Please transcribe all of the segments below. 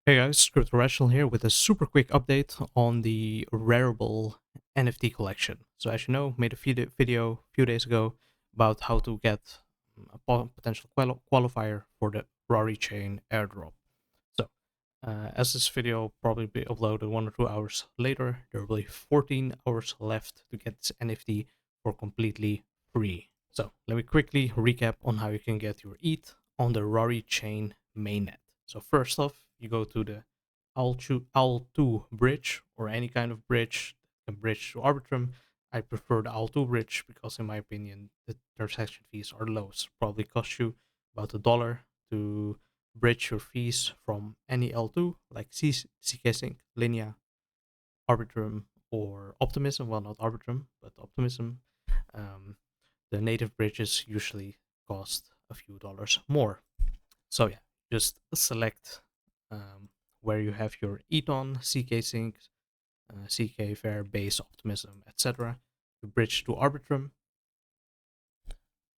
Hey guys, Rarichain here with a super quick update on the Rarible NFT collection. So as you know, made a video a few days ago about how to get a potential qualifier for the RariChain Airdrop. So as this video will probably be uploaded 1 or 2 hours later, there will be 14 hours left to get this NFT for completely free. So let me quickly recap on how you can get your ETH on the RariChain Mainnet. So first off, you go to the Al2 bridge or any kind of bridge that can bridge to Arbitrum. I prefer the Al2 bridge because in my opinion the transaction fees are low. So probably cost you about $1 to bridge your fees from any L2 like CK Sync, Linea, Arbitrum, or Optimism. Well, not Arbitrum, but Optimism. Um, the native bridges usually cost a few dollars more. So yeah, just select where you have your Eton, CK Sync, CK Fair, Base, Optimism, etc. You bridge to Arbitrum.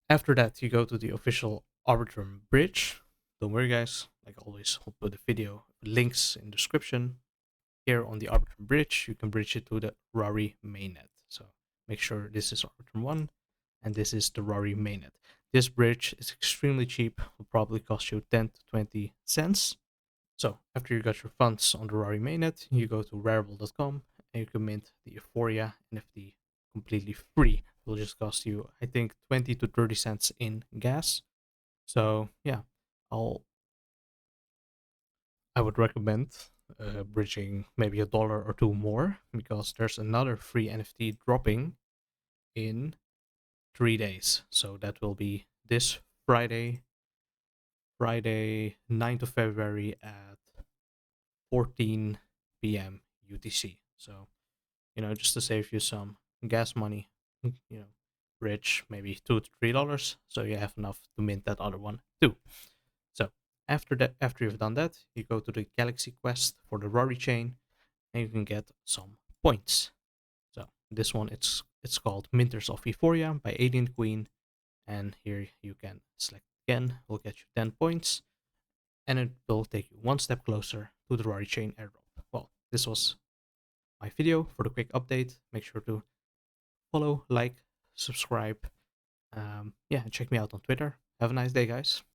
After that, you go to the official Arbitrum bridge. Don't worry, guys. Like always, I'll put the video links in the description. Here on the Arbitrum bridge, you can bridge it to the Rari Mainnet. So make sure this is Arbitrum 1 and this is the Rari Mainnet. This bridge is extremely cheap, will probably cost you 10 to 20 cents. So after you got your funds on the Rari Mainnet, you go to rarible.com and you can mint the Euphoria NFT completely free. It will just cost you, I think, 20 to 30 cents in gas. So yeah, I'll I would recommend bridging maybe $1 or two more because there's another free NFT dropping in 3 days. So that will be this Friday 9th of February at 14 p.m. UTC. So, just to save you some gas money, bridge maybe $2 to $3 so you have enough to mint that other one too. So after you've done that, you go to the Galxe Quest for the Rari chain, and you can get some points. So this one, it's called Minters of Euphoria by Alien Queen, and here you can select again. Will get you 10 points, and it will take you one step closer to the RariChain Airdrop. Well, this was my video for the quick update. Make sure to follow, like, subscribe. Yeah, and check me out on Twitter. Have a nice day, guys.